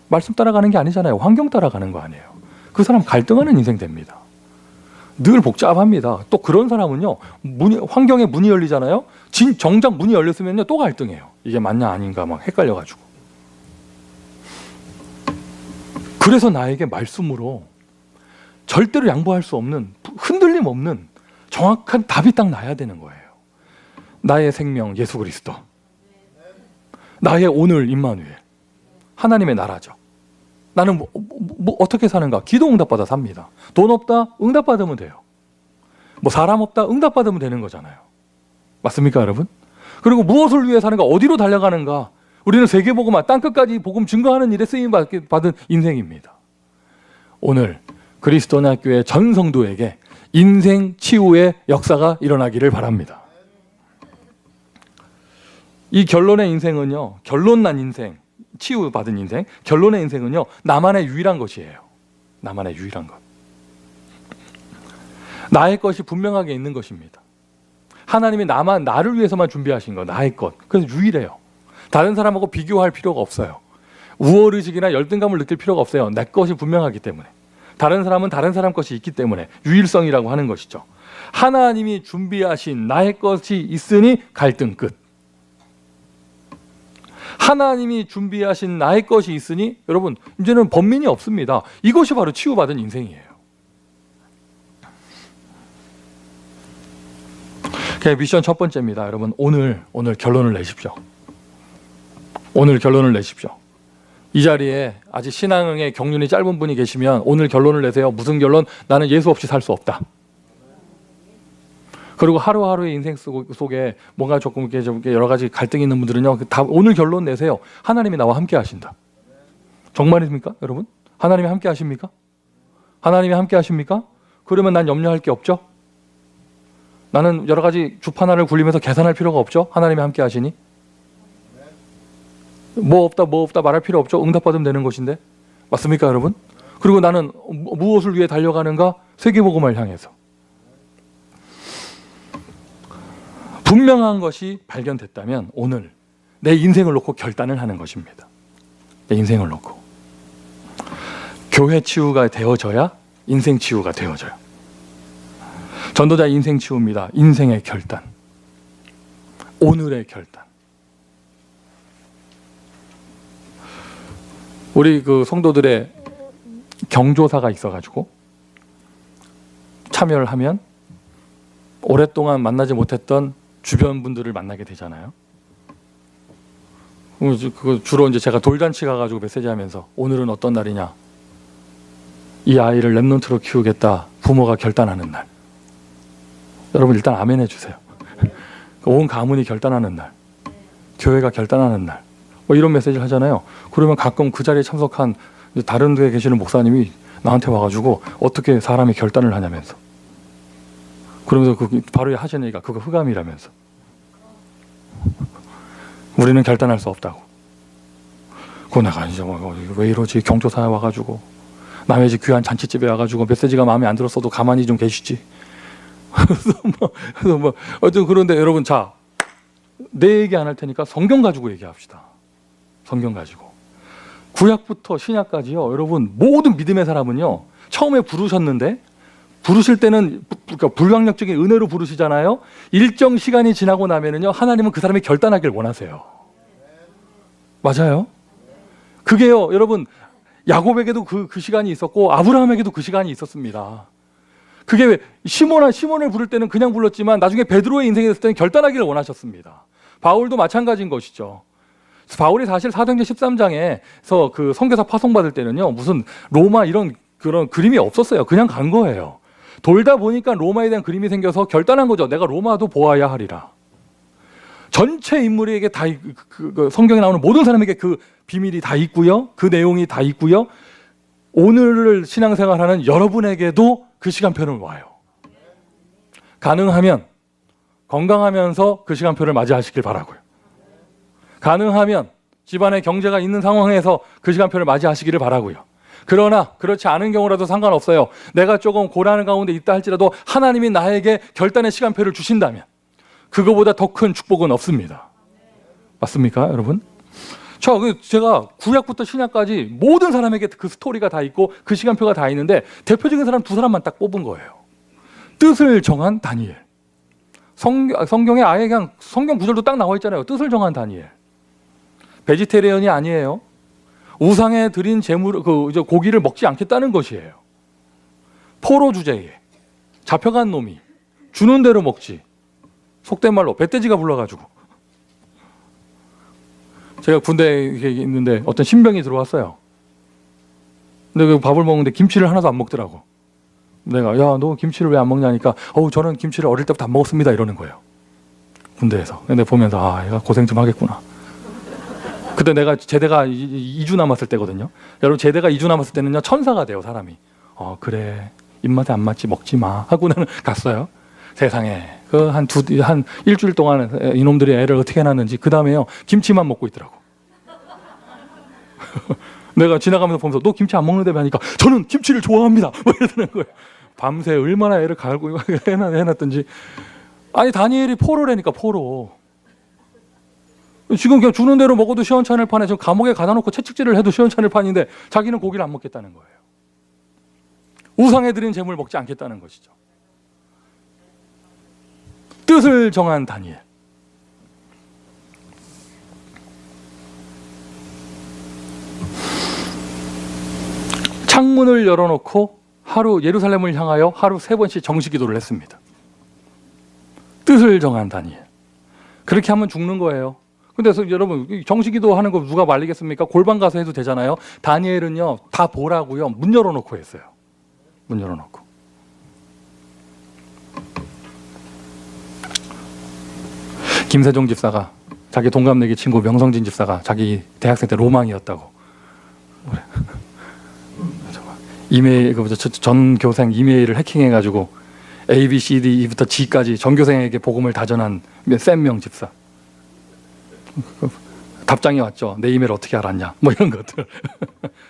말씀 따라가는 게 아니잖아요. 환경 따라가는 거 아니에요. 그 사람 갈등하는 인생 됩니다. 늘 복잡합니다. 또 그런 사람은요, 환경에 문이 열리잖아요. 정작 문이 열렸으면요 또 갈등해요. 이게 맞냐 아닌가 헷갈려가지고. 그래서 나에게 말씀으로 절대로 양보할 수 없는, 흔들림 없는 정확한 답이 딱 나야 되는 거예요. 나의 생명 예수 그리스도, 나의 오늘 임마누엘, 하나님의 나라죠. 나는 어떻게 사는가? 기도 응답받아 삽니다. 돈 없다? 응답받으면 돼요. 사람 없다? 응답받으면 되는 거잖아요. 맞습니까, 여러분? 그리고 무엇을 위해 사는가? 어디로 달려가는가? 우리는 세계복음화, 땅끝까지 복음 증거하는 일에 쓰임받은 인생입니다. 오늘 그리스도나 교회 전 성도에게 인생 치유의 역사가 일어나기를 바랍니다. 이 결론의 인생은요, 결론난 인생, 치유받은 인생, 결론의 인생은요 나만의 유일한 것이에요. 나만의 유일한 것. 나의 것이 분명하게 있는 것입니다. 하나님이 나를 위해서만 준비하신 거, 나의 것. 그래서 유일해요. 다른 사람하고 비교할 필요가 없어요. 우월의식이나 열등감을 느낄 필요가 없어요. 내 것이 분명하기 때문에. 다른 사람은 다른 사람 것이 있기 때문에 유일성이라고 하는 것이죠. 하나님이 준비하신 나의 것이 있으니 갈등 끝. 하나님이 준비하신 나의 것이 있으니 여러분 이제는 번민이 없습니다. 이것이 바로 치유받은 인생이에요. 미션 첫 번째입니다. 여러분 오늘 결론을 내십시오. 오늘 결론을 내십시오. 이 자리에 아직 신앙의 경륜이 짧은 분이 계시면 오늘 결론을 내세요. 무슨 결론? 나는 예수 없이 살 수 없다. 그리고 하루하루의 인생 속에 뭔가 조금 이렇게 여러 가지 갈등이 있는 분들은요, 다 오늘 결론 내세요. 하나님이 나와 함께 하신다. 정말입니까, 여러분? 하나님이 함께 하십니까? 하나님이 함께 하십니까? 그러면 난 염려할 게 없죠? 나는 여러 가지 주판알을 굴리면서 계산할 필요가 없죠? 하나님이 함께 하시니? 뭐 없다 말할 필요 없죠? 응답받으면 되는 것인데. 맞습니까, 여러분? 그리고 나는 무엇을 위해 달려가는가? 세계복음을 향해서. 분명한 것이 발견됐다면 오늘 내 인생을 놓고 결단을 하는 것입니다. 내 인생을 놓고. 교회 치유가 되어져야 인생 치유가 되어져요. 전도자의 인생 치유입니다. 인생의 결단. 오늘의 결단. 우리 그 성도들의 경조사가 있어가지고 참여를 하면 오랫동안 만나지 못했던 주변 분들을 만나게 되잖아요. 그거 주로 이제 제가 돌잔치 가가지고 메시지하면서 오늘은 어떤 날이냐? 이 아이를 랩넌트로 키우겠다. 부모가 결단하는 날. 여러분 일단 아멘 해주세요. 온 가문이 결단하는 날, 교회가 결단하는 날. 이런 메시지를 하잖아요. 그러면 가끔 그 자리에 참석한 다른 데 계시는 목사님이 나한테 와가지고 어떻게 사람이 결단을 하냐면서, 그러면서 바로 하시는 얘기가 그거 흑암이라면서. 우리는 결단할 수 없다고. 그거 내가 이제 왜 이러지? 경조사에 와가지고 남의 집 귀한 잔치집에 와가지고 메시지가 마음에 안 들었어도 가만히 좀 계시지. 그래서 뭐 어쨌든 그런데 여러분, 자, 내 얘기 안 할 테니까 성경 가지고 얘기합시다. 성경 가지고. 구약부터 신약까지요, 여러분, 모든 믿음의 사람은요, 처음에 부르셨는데, 부르실 때는 그러니까 불강력적인 은혜로 부르시잖아요. 일정 시간이 지나고 나면은요, 하나님은 그 사람이 결단하길 원하세요. 맞아요? 그게요, 여러분, 야곱에게도 그 시간이 있었고 아브라함에게도 그 시간이 있었습니다. 그게 왜 시몬을 부를 때는 그냥 불렀지만 나중에 베드로의 인생에 됐을 때는 결단하기를 원하셨습니다. 바울도 마찬가지인 것이죠. 바울이 사실 사도행전 13장에서 그 선교사 파송받을 때는요, 무슨 로마 이런 그런 그림이 없었어요. 그냥 간 거예요. 돌다 보니까 로마에 대한 그림이 생겨서 결단한 거죠. 내가 로마도 보아야 하리라. 전체 인물에게 다 성경에 나오는 모든 사람에게 그 비밀이 다 있고요. 그 내용이 다 있고요. 오늘 신앙생활하는 여러분에게도 그 시간표는 와요. 가능하면 건강하면서 그 시간표를 맞이하시길 바라고요. 가능하면 집안에 경제가 있는 상황에서 그 시간표를 맞이하시기를 바라고요. 그러나 그렇지 않은 경우라도 상관없어요. 내가 조금 고난 가운데 있다 할지라도 하나님이 나에게 결단의 시간표를 주신다면 그거보다 더 큰 축복은 없습니다. 맞습니까, 여러분? 제가 구약부터 신약까지 모든 사람에게 그 스토리가 다 있고 그 시간표가 다 있는데 대표적인 사람 두 사람만 딱 뽑은 거예요. 뜻을 정한 다니엘. 성경에 아예 그냥 성경 구절도 딱 나와 있잖아요. 뜻을 정한 다니엘. 베지테리언이 아니에요. 우상에 드린 고기를 먹지 않겠다는 것이에요. 포로 주제에 잡혀간 놈이 주는 대로 먹지. 속된 말로 뱃돼지가 불러가지고. 제가 군대에 있는데 어떤 신병이 들어왔어요. 근데 그 밥을 먹는데 김치를 하나도 안 먹더라고. 내가, 야, 너 김치를 왜 안 먹냐니까, 저는 김치를 어릴 때부터 안 먹었습니다, 이러는 거예요. 군대에서. 근데 보면서, 아, 얘가 고생 좀 하겠구나. 그때 내가 제대가 2주 남았을 때거든요. 여러분, 제대가 2주 남았을 때는요, 천사가 돼요, 사람이. 그래, 입맛에 안 맞지, 먹지 마 하고 나는 갔어요. 세상에 한 일주일 동안 이놈들이 애를 어떻게 낳는지. 그 다음에요, 김치만 먹고 있더라고. 내가 지나가면서 보면서 너 김치 안 먹는다며 하니까 저는 김치를 좋아합니다 뭐 이러는 거예요. 밤새 얼마나 애를 갈고 해놨던지. 아니, 다니엘이 포로라니까, 포로. 지금 그냥 주는 대로 먹어도 시원찮을 판에 지금 감옥에 가다 놓고 채찍질을 해도 시원찮을 판인데 자기는 고기를 안 먹겠다는 거예요. 우상에 드린 재물을 먹지 않겠다는 것이죠. 뜻을 정한 다니엘. 창문을 열어놓고 예루살렘을 향하여 하루 3번씩 정시기도를 했습니다. 뜻을 정한 다니엘. 그렇게 하면 죽는 거예요. 근데 여러분, 정시기도 하는 거 누가 말리겠습니까? 골방 가서 해도 되잖아요. 다니엘은요, 다 보라고요, 문 열어놓고 했어요. 문 열어놓고. 김세종 집사가, 자기 동갑내기 친구 명성진 집사가 자기 대학생 때 로망이었다고. 이메일, 전 교생 이메일을 해킹해가지고 A, B, C, D, E부터 G까지 전 교생에게 복음을 다전한 샘명 집사. 답장이 왔죠. 내 이메일 어떻게 알았냐, 뭐 이런 것들.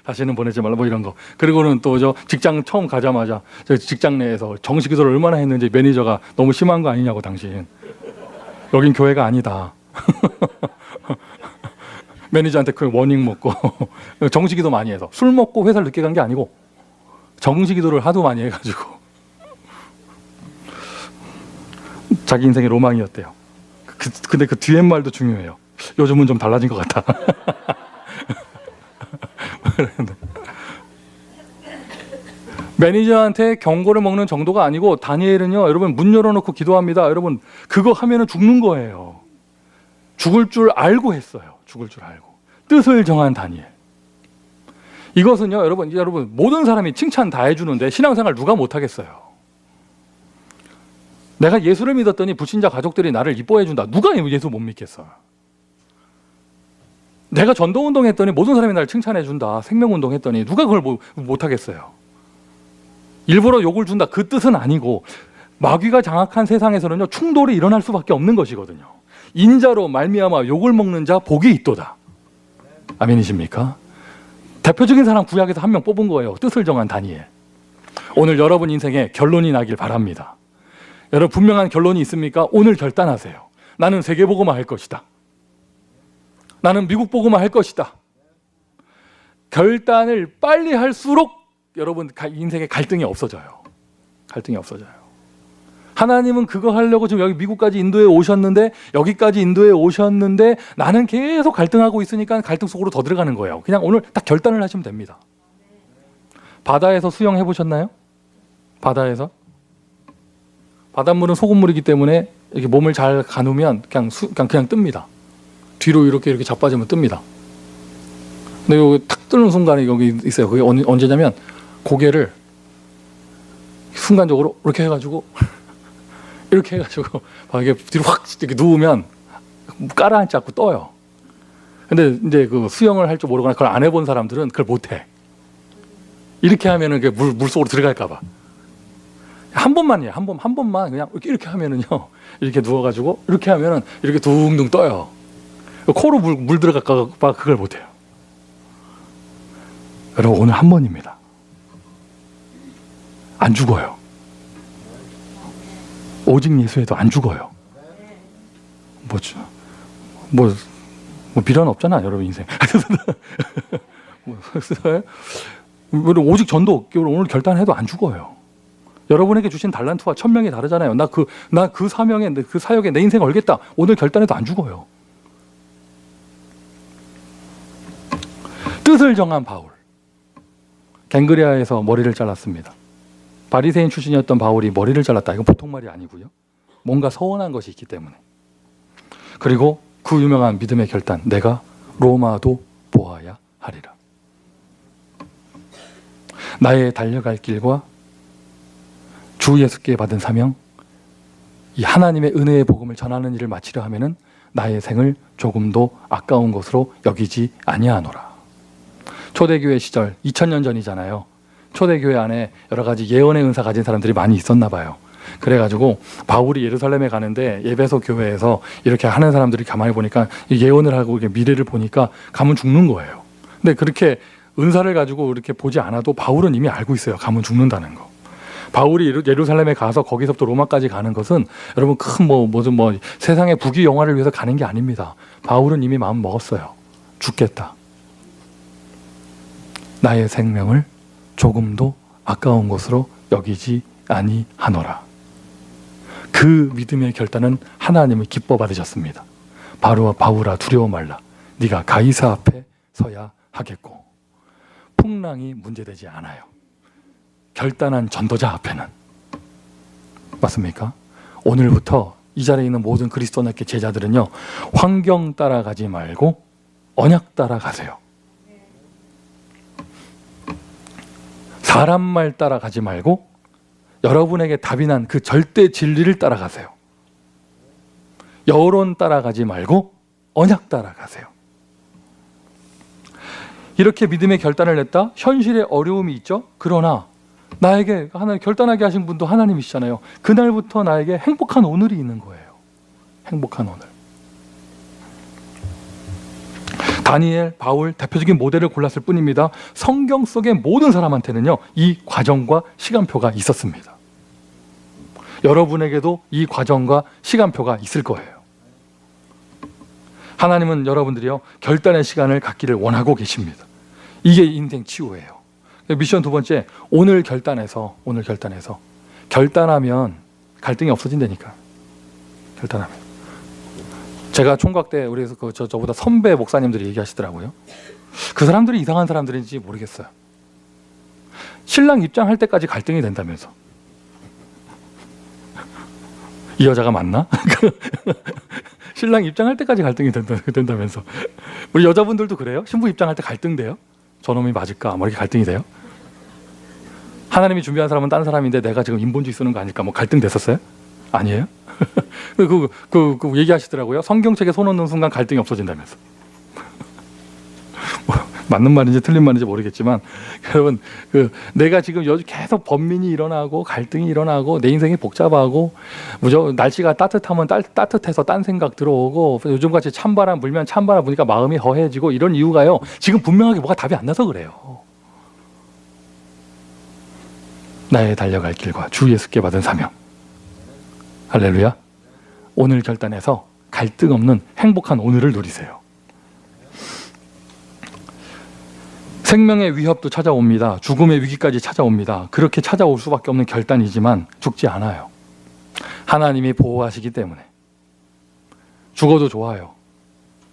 다시는 보내지 말라, 뭐 이런 거. 그리고는 또 직장 처음 가자마자 직장 내에서 정식기도를 얼마나 했는지 매니저가 너무 심한 거 아니냐고, 당신. 여긴 교회가 아니다. 매니저한테 그 워닝 먹고 정식기도 많이 해서 술 먹고 회사를 늦게 간 게 아니고 정식기도를 하도 많이 해가지고 자기 인생의 로망이었대요. 근데 그 뒤에 말도 중요해요. 요즘은 좀 달라진 것 같아. 매니저한테 경고를 먹는 정도가 아니고, 다니엘은요, 여러분, 문 열어놓고 기도합니다. 여러분, 그거 하면은 죽는 거예요. 죽을 줄 알고 했어요. 죽을 줄 알고. 뜻을 정한 다니엘. 이것은요, 여러분, 모든 사람이 칭찬 다 해주는데 신앙생활 누가 못하겠어요? 내가 예수를 믿었더니 불신자 가족들이 나를 이뻐해준다. 누가 예수 못 믿겠어? 내가 전도운동 했더니 모든 사람이 나를 칭찬해 준다. 생명운동 했더니 누가 그걸 못 하겠어요. 일부러 욕을 준다. 그 뜻은 아니고 마귀가 장악한 세상에서는요, 충돌이 일어날 수밖에 없는 것이거든요. 인자로 말미암아 욕을 먹는 자 복이 있도다. 아멘이십니까? 대표적인 사람 구약에서 한 명 뽑은 거예요. 뜻을 정한 다니엘. 오늘 여러분 인생에 결론이 나길 바랍니다. 여러분 분명한 결론이 있습니까? 오늘 결단하세요. 나는 세계복음화 할 것이다. 나는 미국 복음화 할 것이다. 결단을 빨리 할수록 여러분 인생에 갈등이 없어져요. 갈등이 없어져요. 하나님은 그거 하려고 지금 여기 미국까지 인도에 오셨는데, 여기까지 인도에 오셨는데 나는 계속 갈등하고 있으니까 갈등 속으로 더 들어가는 거예요. 그냥 오늘 딱 결단을 하시면 됩니다. 바다에서 수영해 보셨나요? 바다에서? 바닷물은 소금물이기 때문에 이렇게 몸을 잘 가누면 그냥 뜹니다. 뒤로 이렇게 자빠지면 뜹니다. 근데 여기 탁 뜨는 순간에 여기 있어요. 그게 언제냐면 고개를 순간적으로 이렇게 해가지고 이렇게 해가지고 이게 뒤로 확 이렇게 누우면 깔아앉지 않고 떠요. 근데 이제 그 수영을 할 줄 모르거나 그걸 안 해본 사람들은 그걸 못해. 이렇게 하면은 그 물 속으로 들어갈까봐. 한 번만이에요. 한 번만 그냥 이렇게 하면은요, 이렇게 누워가지고 이렇게 하면은 이렇게 둥둥 떠요. 코로 물 들어갈까봐 그걸 못해요. 여러분 오늘 한 번입니다. 안 죽어요. 오직 예수에도 안 죽어요. 뭐 미련 없잖아, 여러분 인생. 오직 전도 오늘 결단해도 안 죽어요. 여러분에게 주신 달란트와 천명이 다르잖아요. 나 그 사명에, 그 사역에 내 인생 걸겠다. 오늘 결단해도 안 죽어요. 뜻을 정한 바울. 갱그레아에서 머리를 잘랐습니다. 바리새인 출신이었던 바울이 머리를 잘랐다. 이건 보통 말이 아니고요. 뭔가 서운한 것이 있기 때문에. 그리고 그 유명한 믿음의 결단. 내가 로마도 보아야 하리라. 나의 달려갈 길과 주 예수께 받은 사명, 이 하나님의 은혜의 복음을 전하는 일을 마치려 하면은 나의 생을 조금도 아까운 것으로 여기지 아니하노라. 초대교회 시절 2000년 전이잖아요. 초대교회 안에 여러 가지 예언의 은사 가진 사람들이 많이 있었나 봐요. 그래가지고 바울이 예루살렘에 가는데 에베소 교회에서 이렇게 하는 사람들이 가만히 보니까 예언을 하고 미래를 보니까 가면 죽는 거예요. 근데 그렇게 은사를 가지고 이렇게 보지 않아도 바울은 이미 알고 있어요. 가면 죽는다는 거. 바울이 예루살렘에 가서 거기서부터 로마까지 가는 것은 여러분 큰 세상의 부귀 영화를 위해서 가는 게 아닙니다. 바울은 이미 마음 먹었어요. 죽겠다. 나의 생명을 조금도 아까운 것으로 여기지 아니하노라. 그 믿음의 결단은 하나님을 기뻐 받으셨습니다. 바울아 두려워 말라. 네가 가이사 앞에 서야 하겠고. 풍랑이 문제되지 않아요. 결단한 전도자 앞에는. 맞습니까? 오늘부터 이 자리에 있는 모든 그리스도인의 제자들은요, 환경 따라가지 말고 언약 따라가세요. 사람 말 따라가지 말고 여러분에게 답이 난 그 절대 진리를 따라가세요. 여론 따라가지 말고 언약 따라가세요. 이렇게 믿음의 결단을 냈다. 현실에 어려움이 있죠. 그러나 나에게 하나님 결단하게 하신 분도 하나님이시잖아요. 그날부터 나에게 행복한 오늘이 있는 거예요. 행복한 오늘. 다니엘, 바울 대표적인 모델을 골랐을 뿐입니다. 성경 속의 모든 사람한테는요, 이 과정과 시간표가 있었습니다. 여러분에게도 이 과정과 시간표가 있을 거예요. 하나님은 여러분들이요, 결단의 시간을 갖기를 원하고 계십니다. 이게 인생 치유예요. 미션 두 번째, 오늘 결단해서 결단하면 갈등이 없어진다니까. 결단하면. 제가 총각 때 우리 저보다 선배 목사님들이 얘기하시더라고요. 그 사람들이 이상한 사람들인지 모르겠어요. 신랑 입장할 때까지 갈등이 된다면서. 이 여자가 맞나? 신랑 입장할 때까지 갈등이 된다면서. 우리 여자분들도 그래요? 신부 입장할 때 갈등돼요? 저놈이 맞을까? 뭐 이렇게 갈등이 돼요? 하나님이 준비한 사람은 딴 사람인데 내가 지금 인본주의 쓰는 거 아닐까? 뭐 갈등 됐었어요? 아니에요? 그 얘기하시더라고요. 성경책에 손 얹는 순간 갈등이 없어진다면서. 맞는 말인지 틀린 말인지 모르겠지만 여러분 내가 지금 계속 번민이 일어나고 갈등이 일어나고 내 인생이 복잡하고 무조건 날씨가 따뜻하면 따뜻해서 딴 생각 들어오고 요즘같이 찬바람 불면 찬바람 부니까 마음이 허해지고 이런 이유가요. 지금 분명하게 뭐가 답이 안 나서 그래요. 나의 달려갈 길과 주 예수께 받은 사명. 할렐루야. 오늘 결단해서 갈등 없는 행복한 오늘을 누리세요. 생명의 위협도 찾아옵니다. 죽음의 위기까지 찾아옵니다. 그렇게 찾아올 수밖에 없는 결단이지만 죽지 않아요. 하나님이 보호하시기 때문에. 죽어도 좋아요.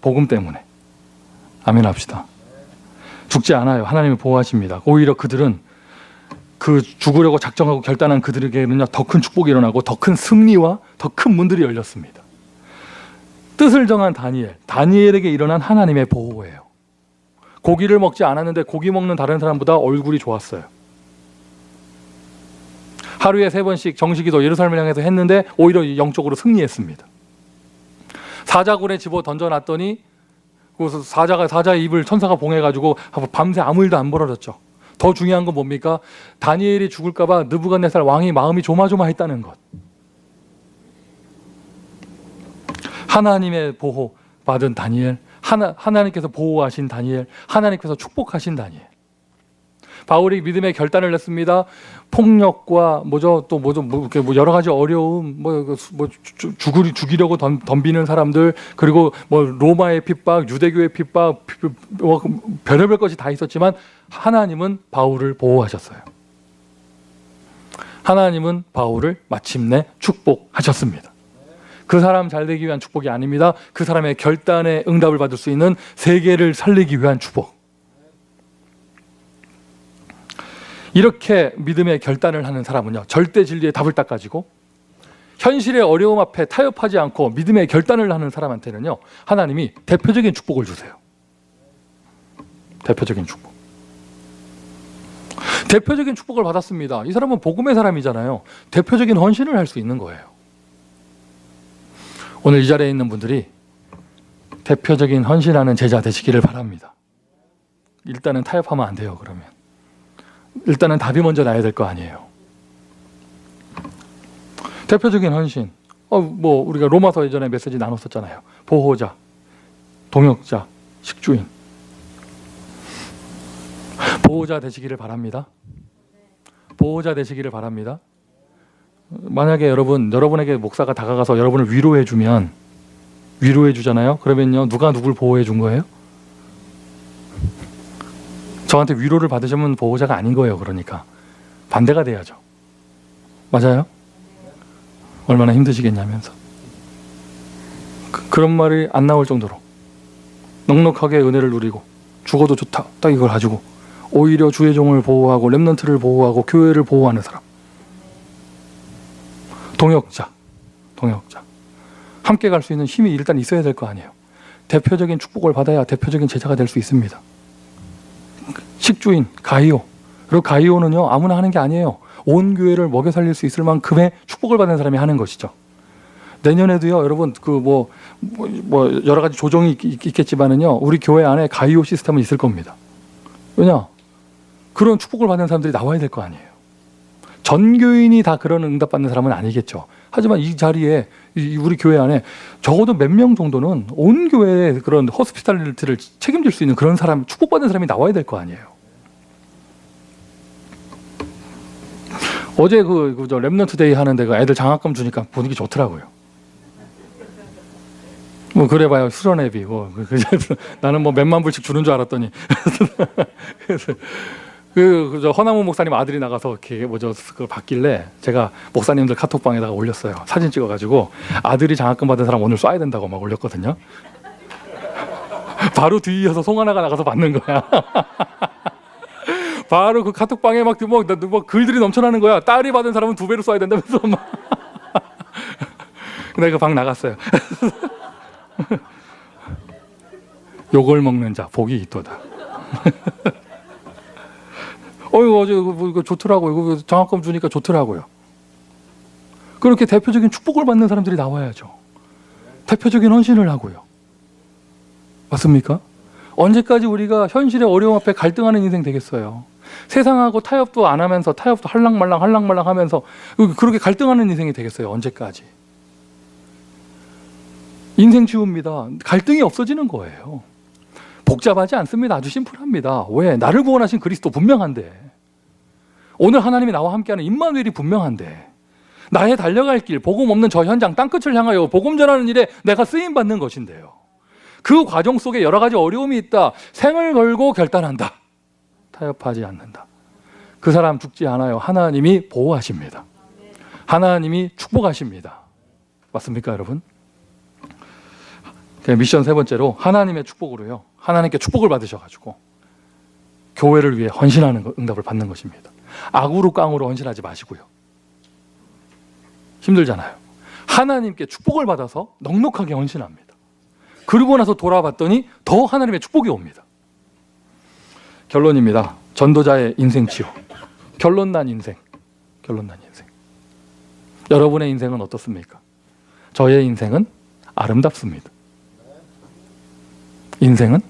복음 때문에. 아멘 합시다. 죽지 않아요. 하나님이 보호하십니다. 오히려 그들은 그 죽으려고 작정하고 결단한 그들에게는요, 더 큰 축복이 일어나고 더 큰 승리와 더 큰 문들이 열렸습니다. 뜻을 정한 다니엘에게 일어난 하나님의 보호예요. 고기를 먹지 않았는데 고기 먹는 다른 사람보다 얼굴이 좋았어요. 하루에 3번씩 정식기도 예루살렘을 향해서 했는데 오히려 영적으로 승리했습니다. 사자굴에 집어 던져놨더니 그래서 사자의 입을 천사가 봉해가지고 밤새 아무 일도 안 벌어졌죠. 더 중요한 건 뭡니까? 다니엘이 죽을까봐 느부갓네살 왕이 마음이 조마조마했다는 것. 하나님의 보호 받은 다니엘, 하나님께서 보호하신 다니엘, 하나님께서 축복하신 다니엘. 바울이 믿음의 결단을 냈습니다. 폭력과 여러 가지 어려움, 죽이려고 덤비는 사람들, 그리고 로마의 핍박, 유대교의 핍박, 별의별 것이 다 있었지만 하나님은 바울을 보호하셨어요. 하나님은 바울을 마침내 축복하셨습니다. 그 사람 잘 되기 위한 축복이 아닙니다. 그 사람의 결단에 응답을 받을 수 있는 세계를 살리기 위한 축복. 이렇게 믿음의 결단을 하는 사람은요, 절대 진리의 답을 딱 가지고 현실의 어려움 앞에 타협하지 않고 믿음의 결단을 하는 사람한테는요, 하나님이 대표적인 축복을 주세요. 대표적인 축복. 대표적인 축복을 받았습니다. 이 사람은 복음의 사람이잖아요. 대표적인 헌신을 할 수 있는 거예요. 오늘 이 자리에 있는 분들이 대표적인 헌신하는 제자 되시기를 바랍니다. 일단은 타협하면 안 돼요. 그러면 일단은 답이 먼저 나야 될 거 아니에요. 대표적인 헌신. 우리가 로마서 예전에 메시지 나눴었잖아요. 보호자, 동역자, 식주인. 보호자 되시기를 바랍니다. 보호자 되시기를 바랍니다. 만약에 여러분에게 목사가 다가가서 여러분을 위로해 주잖아요. 그러면요, 누가 누굴 보호해 준 거예요? 저한테 위로를 받으시면 보호자가 아닌 거예요. 그러니까 반대가 돼야죠. 맞아요? 얼마나 힘드시겠냐면서. 그런 말이 안 나올 정도로 넉넉하게 은혜를 누리고 죽어도 좋다, 딱 이걸 가지고 오히려 주의 종을 보호하고 렘넌트를 보호하고 교회를 보호하는 사람. 동역자. 함께 갈 수 있는 힘이 일단 있어야 될 거 아니에요. 대표적인 축복을 받아야 대표적인 제자가 될 수 있습니다. 식주인, 가이오. 그리고 가이오는요, 아무나 하는 게 아니에요. 온 교회를 먹여 살릴 수 있을 만큼의 축복을 받는 사람이 하는 것이죠. 내년에도요, 여러분, 여러 가지 조정이 있겠지만은요, 우리 교회 안에 가이오 시스템은 있을 겁니다. 왜냐? 그런 축복을 받는 사람들이 나와야 될 거 아니에요. 전 교인이 다 그런 응답받는 사람은 아니겠죠. 하지만 이 자리에 우리 교회 안에 적어도 몇 명 정도는 온 교회의 그런 호스피탈리티를 책임질 수 있는 그런 사람, 축복받는 사람이 나와야 될 거 아니에요. 어제 렘넌트 데이 하는데 애들 장학금 주니까 분위기 좋더라고요. 그래봐요, 수련회비. 나는 몇만 불씩 주는 줄 알았더니. 그래서 허나무 목사님 아들이 나가서 그걸 받길래 제가 목사님들 카톡방에다가 올렸어요. 사진 찍어가지고 아들이 장학금 받은 사람 오늘 쏴야 된다고 막 올렸거든요. 바로 뒤이어서 송하나가 나가서 받는 거야. 바로 그 카톡방에 막 글들이 넘쳐나는 거야. 딸이 받은 사람은 2배로 쏴야 된다면서 막. 내가 그 방 나갔어요. 욕을 먹는 자 복이 있도다. 어제 이거 좋더라고요. 이거 장학금 주니까 좋더라고요. 그렇게 대표적인 축복을 받는 사람들이 나와야죠. 대표적인 헌신을 하고요. 맞습니까? 언제까지 우리가 현실의 어려움 앞에 갈등하는 인생 되겠어요? 세상하고 타협도 안 하면서 타협도 할랑말랑 하면서 그렇게 갈등하는 인생이 되겠어요? 언제까지? 인생 치유입니다. 갈등이 없어지는 거예요. 복잡하지 않습니다. 아주 심플합니다. 왜? 나를 구원하신 그리스도 분명한데, 오늘 하나님이 나와 함께하는 임마누엘이 분명한데, 나의 달려갈 길, 복음 없는 저 현장 땅끝을 향하여 복음 전하는 일에 내가 쓰임받는 것인데요, 그 과정 속에 여러 가지 어려움이 있다. 생을 걸고 결단한다. 타협하지 않는다. 그 사람 죽지 않아요. 하나님이 보호하십니다. 하나님이 축복하십니다. 맞습니까, 여러분? 미션 세 번째로, 하나님의 축복으로요, 하나님께 축복을 받으셔가지고 교회를 위해 헌신하는 응답을 받는 것입니다. 악으로 깡으로 헌신하지 마시고요. 힘들잖아요. 하나님께 축복을 받아서 넉넉하게 헌신합니다. 그러고 나서 돌아봤더니 더 하나님의 축복이 옵니다. 결론입니다. 전도자의 인생 치유. 결론난 인생. 결론난 인생. 여러분의 인생은 어떻습니까? 저의 인생은 아름답습니다. 인생은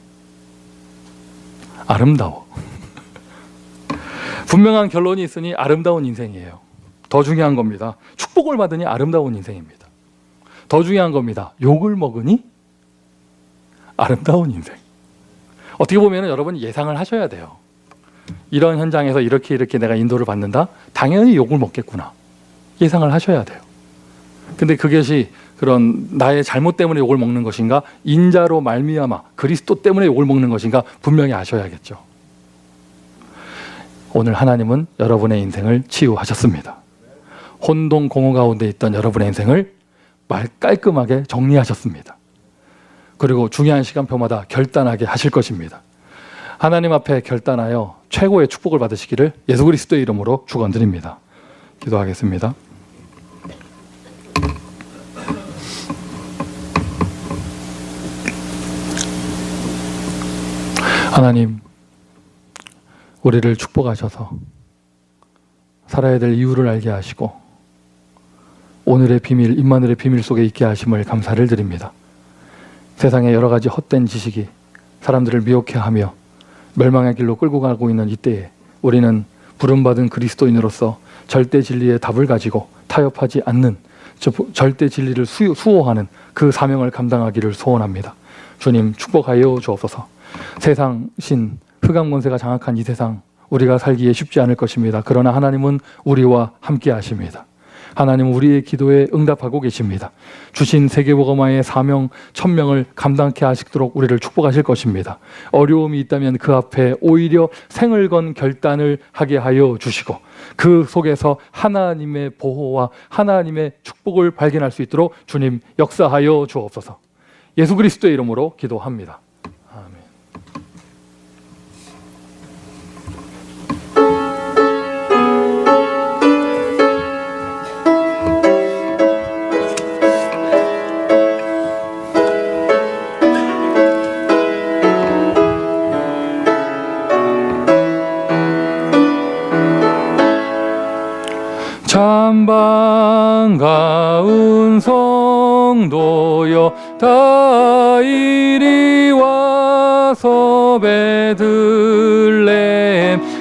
아름다워. 분명한 결론이 있으니 아름다운 인생이에요. 더 중요한 겁니다. 축복을 받으니 아름다운 인생입니다. 더 중요한 겁니다. 욕을 먹으니 아름다운 인생. 어떻게 보면 여러분 예상을 하셔야 돼요. 이런 현장에서 이렇게 내가 인도를 받는다? 당연히 욕을 먹겠구나. 예상을 하셔야 돼요. 근데 그것이 그런 나의 잘못 때문에 욕을 먹는 것인가, 인자로 말미암아 그리스도 때문에 욕을 먹는 것인가 분명히 아셔야겠죠. 오늘 하나님은 여러분의 인생을 치유하셨습니다. 혼동 공허 가운데 있던 여러분의 인생을 깔끔하게 정리하셨습니다. 그리고 중요한 시간표마다 결단하게 하실 것입니다. 하나님 앞에 결단하여 최고의 축복을 받으시기를 예수 그리스도의 이름으로 축원드립니다. 기도하겠습니다. 하나님, 우리를 축복하셔서 살아야 될 이유를 알게 하시고 오늘의 비밀, 임마누엘의 비밀 속에 있게 하심을 감사를 드립니다. 세상에 여러 가지 헛된 지식이 사람들을 미혹해하며 멸망의 길로 끌고 가고 있는 이때에 우리는 부름받은 그리스도인으로서 절대 진리의 답을 가지고 타협하지 않는 절대 진리를 수호하는 그 사명을 감당하기를 소원합니다. 주님 축복하여 주옵소서. 세상 신 흑암 권세가 장악한 이 세상 우리가 살기에 쉽지 않을 것입니다. 그러나 하나님은 우리와 함께 하십니다. 하나님 우리의 기도에 응답하고 계십니다. 주신 세계복음화의 사명 1000명을 감당케 하시도록 우리를 축복하실 것입니다. 어려움이 있다면 그 앞에 오히려 생을 건 결단을 하게 하여 주시고 그 속에서 하나님의 보호와 하나님의 축복을 발견할 수 있도록 주님 역사하여 주옵소서. 예수 그리스도의 이름으로 기도합니다. 아멘. 참 반가운 성도여 다 이리 와서 베들레헴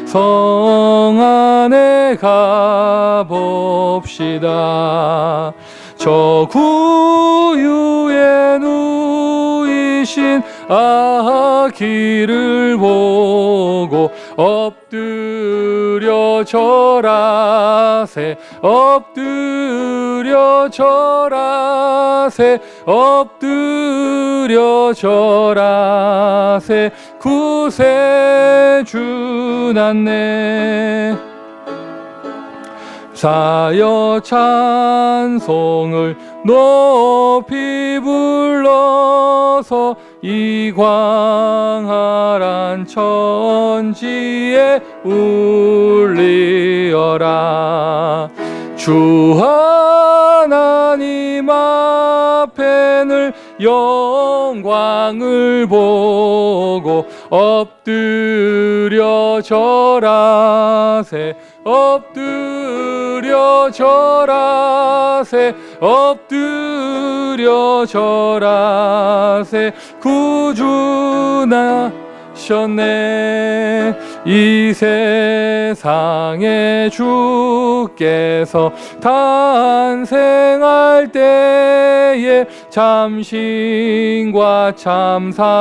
성 안에 가봅시다. 저 구유에 누이신 아기를 보고 엎드려 절하세 엎드려 절하세 엎드려 절하세 구세주 났네. 사여 찬송을 높이 불러서 이 광활한 천지에 울리어라. 주 하나님 앞에 늘 영광을 보고 엎드려 절하세 엎드려 절하세 엎드려 절하세. 구주나 셨네. 이 세상에 주께서 탄생할 때에 참신과 참사람이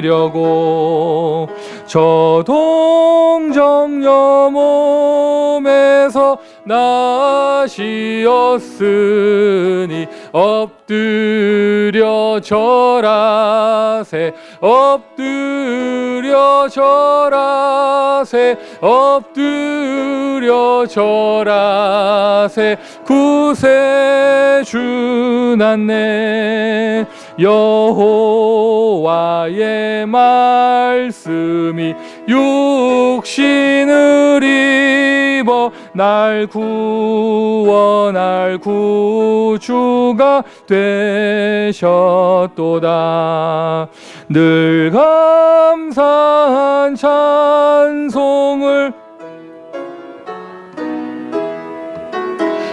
되시려고 저 동정녀 몸에서 나시었으니 엎드려 절하세. 엎드려 절하세. 엎드려 절하세. 구세주 났네. 여호와의 말씀이 육신을 입어 날 구원할 구주가 되셨도다. 늘 감사한 찬송을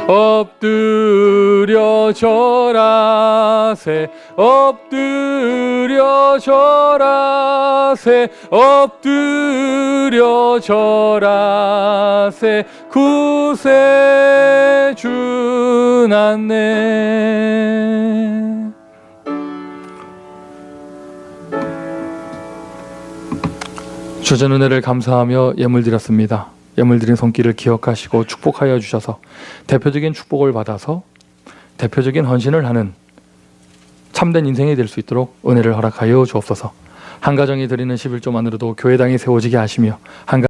엎드려 절하세. 엎드려 절하세. 엎드려 절하세. 구세주 났네. 주전 은혜를 감사하며 예물 드렸습니다. 예물 드린 손길을 기억하시고 축복하여 주셔서 대표적인 축복을 받아서 대표적인 헌신을 하는 참된 인생이 될 수 있도록 은혜를 허락하여 주옵소서. 한 가정이 드리는 11조만으로도 교회당이 세워지게 하시며 한